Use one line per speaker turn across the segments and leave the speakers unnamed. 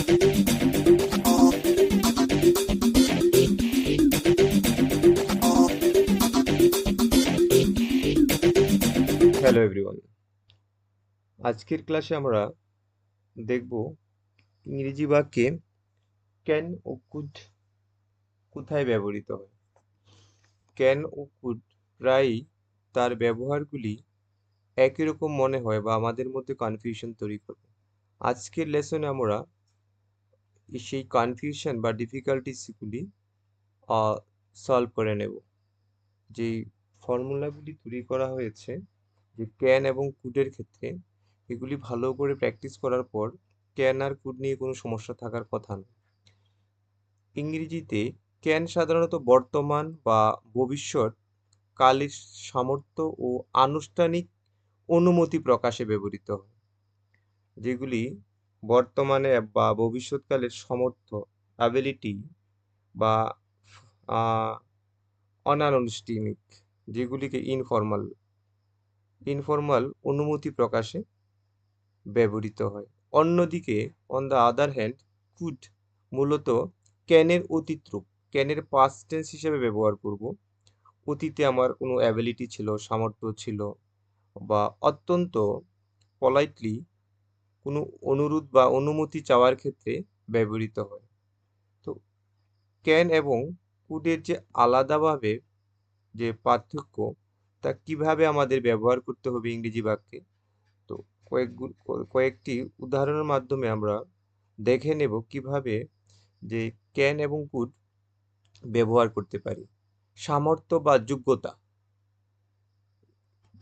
Hello everyone, আজকের ক্লাসে আমরা দেখব ইংরেজি বাক্যে ক্যান ও কুড কোথায় ব্যবহৃত হয়। ক্যান ও কুড প্রায়ই তার ব্যবহারগুলি একই রকম মনে হয় বা আমাদের মধ্যে কনফিউশন তৈরি করে। আজকের লেসনে আমরা সেই কনফিউশন বা ডিফিকাল্টিসগুলি সলভ করে নেব। যেই ফর্মুলাগুলি তৈরি করা হয়েছে যে ক্যান এবং কুডের ক্ষেত্রে, এগুলি ভালো করে প্র্যাকটিস করার পর ক্যান আর কুড নিয়ে কোনো সমস্যা থাকার কথা না। ইংরেজিতে ক্যান সাধারণত বর্তমান বা ভবিষ্যৎ কালের সামর্থ্য ও আনুষ্ঠানিক অনুমতি প্রকাশে ব্যবহৃত হয়। যেগুলি বর্তমানে বা ভবিষ্যৎকালের সামর্থ্য, অ্যাবিলিটি বা অনানুষ্ঠানিক, যেগুলিকে ইনফর্মাল অনুমতি প্রকাশে ব্যবহৃত হয়। অন্যদিকে on the other hand could মূলত ক্যানের অতীত রূপ, ক্যানের পাস্ট টেন্স হিসেবে ব্যবহার করব। অতীতে আমার কোনো অ্যাবিলিটি ছিল, সামর্থ্য ছিল, বা অত্যন্ত পলাইটলি কোনো অনুরোধ বা অনুমতি চাওয়ার ক্ষেত্রে ব্যবহৃত হয়। তো ক্যান এবং কুডের যে আলাদাভাবে যে পার্থক্য, তা কিভাবে আমাদের ব্যবহার করতে হবে ইংরেজি বাক্যে, তো কয়েকটি উদাহরণের মাধ্যমে আমরা দেখে নেব কিভাবে যে ক্যান এবং কুড ব্যবহার করতে পারি। সামর্থ্য বা যোগ্যতা,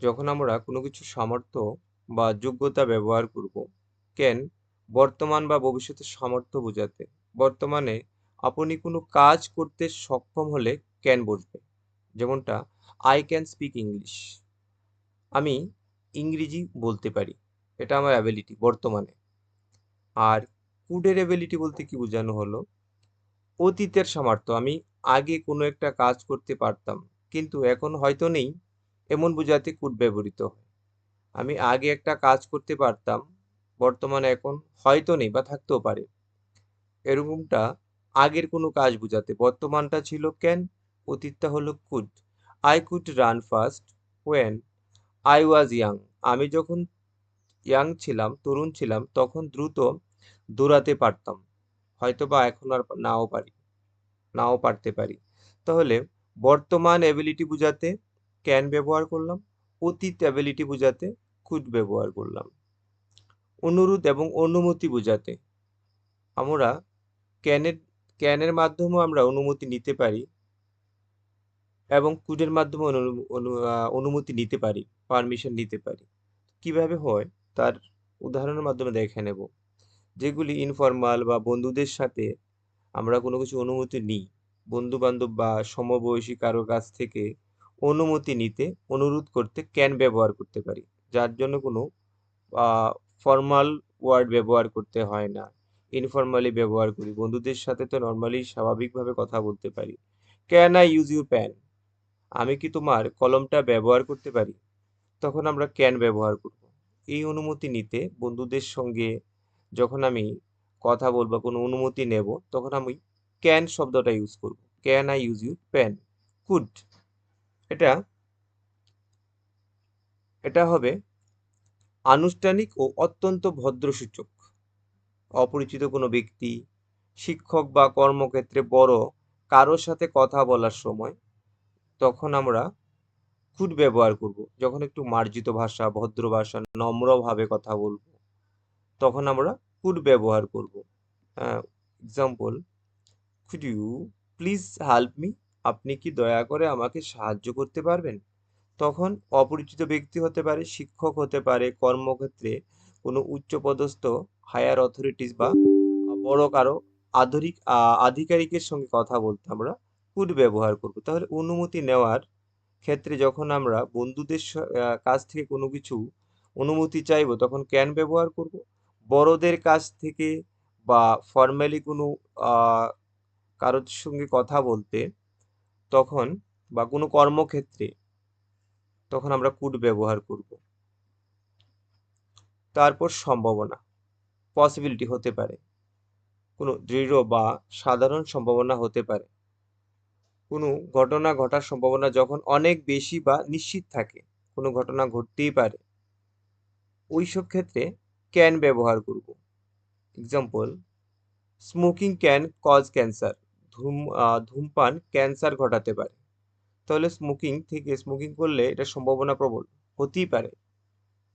যখন আমরা কোনো কিছু সামর্থ্য বা যোগ্যতা ব্যবহার করব। ক্যান বর্তমান বা ভবিষ্যতের সামর্থ্য বোঝাতে, বর্তমানে আপনি কোনো কাজ করতে সক্ষম হলে ক্যান বসবে। যেমনটা আই ক্যান স্পিক ইংলিশ, আমি ইংরেজি বলতে পারি, এটা আমার অ্যাবিলিটি বর্তমানে। আর কুডের এবিলিটি বলতে কি বোঝানো হলো, অতীতের সামর্থ্য, আমি আগে কোনো একটা কাজ করতে পারতাম কিন্তু এখন হয়তো নেই, এমন বোঝাতে কুড ব্যবহৃত হয়। আমি আগে একটা কাজ করতে পারতাম, বর্তমানে এখন হয়তো নেই বা থাকতেও পারে, এরকমটা আগের কোনো কাজ বোঝাতে বর্তমানটা ছিল ক্যান, অতীতটা হলো could. I could run fast when I was young, আমি যখন ইয়াং ছিলাম, তরুণ ছিলাম, তখন দ্রুত দৌড়াতে পারতাম, হয়তো বা এখন আর নাও পারতে পারি। তাহলে বর্তমান এবিলিটি বোঝাতে ক্যান ব্যবহার করলাম, অতীত এবিলিটি বোঝাতে কুড ব্যবহার করলাম। অনুরোধ এবং অনুমতি বোঝাতে আমরা ক্যানের ক্যানের মাধ্যমেও আমরা অনুমতি নিতে পারি এবং কুডের মাধ্যমে অনুমতি নিতে পারি, পারমিশন নিতে পারি। কিভাবে হয় তার উদাহরণের মাধ্যমে দেখে নেব। যেগুলি ইনফর্মাল বা বন্ধুদের সাথে আমরা কোনো কিছু অনুমতি নিই, বন্ধু বান্ধব বা সমবয়সী কারো কাছ থেকে অনুমতি নিতে, অনুরোধ করতে ক্যান ব্যবহার করতে পারি, যার জন্য কোনো ফর্মাল ওয়ার্ড ব্যবহার করতে হয় না, ইনফর্মালি ব্যবহার করি। বন্ধুদের সাথে তো নর্মালি স্বাভাবিকভাবে কথা বলতে পারি। Can I use your pen, আমি কি তোমার কলমটা ব্যবহার করতে পারি, তখন আমরা ক্যান ব্যবহার করব। এই অনুমতি নিতে বন্ধুদের সঙ্গে যখন আমি কথা বলবো, কোনো অনুমতি নেব, তখন আমি ক্যান শব্দটা ইউজ করব। Can I use your pen. Could, এটা এটা হবে আনুষ্ঠানিক ও অত্যন্ত ভদ্রসূচক। অপরিচিত কোনো ব্যক্তি, শিক্ষক বা কর্মক্ষেত্রে বড় কারোর সাথে কথা বলার সময় তখন আমরা কুড ব্যবহার করব। যখন একটু মার্জিত ভাষা, ভদ্র ভাষা, নম্রভাবে কথা বলবো, তখন আমরা কুড ব্যবহার করব। Example, could you please help me, আপনি কি দয়া করে আমাকে সাহায্য করতে পারবেন। তখন অপরিচিত ব্যক্তি হতে পারে, শিক্ষক হতে পারে, কর্মক্ষেত্রে কোনো উচ্চপদস্থ হায়ার অথরিটিস বা বড় কারো আধিকারিকের সঙ্গে কথা বলতে আমরা কুড ব্যবহার করব। তাহলে অনুমতি নেওয়ার ক্ষেত্রে যখন আমরা বন্ধুদের কাছ থেকে কোনো কিছু অনুমতি চাইবো, তখন ক্যান ব্যবহার করব। বড়দের কাছ থেকে বা ফর্মালি কোনো কারোর সঙ্গে কথা বলতে তখন, বা কোনো কর্মক্ষেত্রে, তখন আমরা কুড ব্যবহার করব। তারপর সম্ভাবনা, পসিবিলিটি হতে পারে। কোনো দৃঢ় বা সাধারণ সম্ভাবনা হতে পারে। কোনো ঘটনা ঘটার সম্ভাবনা যখন অনেক বেশি বা নিশ্চিত থাকে, কোনো ঘটনা ঘটতেই পারে, ওইসব ক্ষেত্রে ক্যান ব্যবহার করব। Example, smoking can cause cancer. ধূমপান ক্যান্সার ঘটাতে পারে। তাহলে স্মোকিং করলে এটা সম্ভাবনা প্রবল, হতেই পারে,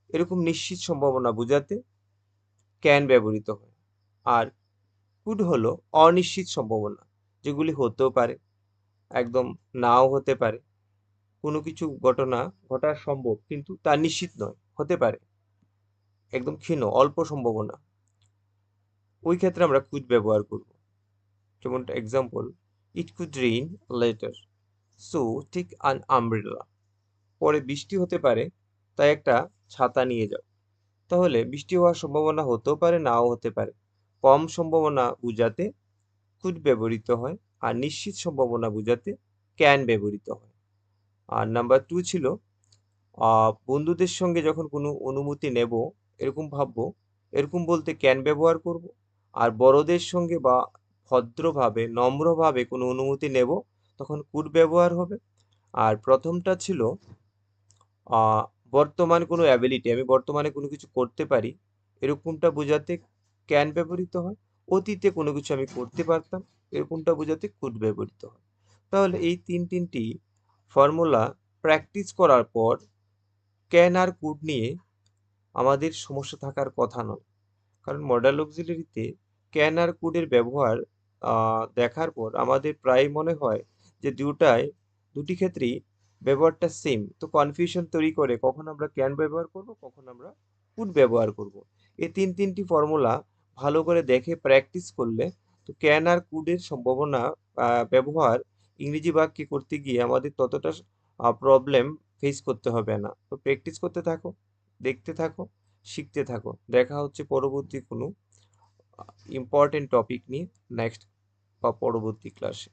এরকম নিশ্চিত সম্ভাবনা বোঝাতে ক্যান ব্যবহৃত হয়। আর কুড হলো অনিশ্চিত সম্ভাবনা, যেগুলি হতেও পারে, একদম নাও হতে পারে। কোনো কিছু ঘটনা ঘটা সম্ভব কিন্তু তা নিশ্চিত নয়, হতে পারে, একদম ক্ষীণ অল্প সম্ভাবনা, ওই ক্ষেত্রে আমরা কুড ব্যবহার করব। যেমন example, it could rain later, so take an umbrella. পরে বৃষ্টি হতে পারে, তাই একটা ছাতা নিয়ে যাও। তাহলে বৃষ্টি হওয়ার সম্ভাবনা হতেও পারে, নাও হতে পারে। কম সম্ভাবনা বোঝাতে কুড ব্যবহৃত হয়, আর নিশ্চিত সম্ভাবনা বোঝাতে ক্যান ব্যবহৃত হয়। আর নাম্বার 2 ছিল, বন্ধুদের সঙ্গে যখন কোনো অনুমতি নেব, এরকম ভাববো, এরকম বলতে ক্যান ব্যবহার করব। আর বড়দের সঙ্গে বা ভদ্রভাবে নম্রভাবে কোনো অনুমতি নেব, তখন কুড ব্যবহার হবে। আর প্রথমটা ছিল, আহ, বর্তমান কোনো অ্যাবিলিটি, আমি বর্তমানে কোনো কিছু করতে পারি, এরকমটা বোঝাতে ক্যান ব্যবহৃত হয়। অতীতে কোনো কিছু আমি করতে পারতাম, এরকমটা বোঝাতে কুড ব্যবহৃত হয়। তাহলে এই তিনটি ফর্মুলা প্র্যাকটিস করার পর ক্যান আর কুড নিয়ে আমাদের সমস্যা থাকার কথা নয়। কারণ মডাল অক্সিলারিতে ক্যান আর কুডের ব্যবহার দেখার পর আমাদের প্রায় মনে হয় যে দুটি ক্ষেত্রেই ব্যবহারটা সেম, তো কনফিউশন তৈরি করে কখন আমরা ক্যান ব্যবহার করব, কখন আমরা কুড ব্যবহার করব। এই তিনটি ফর্মুলা ভালো করে দেখে প্র্যাকটিস করলে তো ক্যান আর কুডের সম্ভাবনা ব্যবহার ইংরেজি বাক্যে করতে গিয়ে আমাদের ততটা প্রবলেম ফেস করতে হবে না। তো প্র্যাকটিস করতে থাকো, দেখতে থাকো, শিখতে থাকো। দেখা হচ্ছে পরবর্তী কোনো ইম্পর্টেন্ট টপিক নিয়ে নেক্সট বা পরবর্তী ক্লাসে।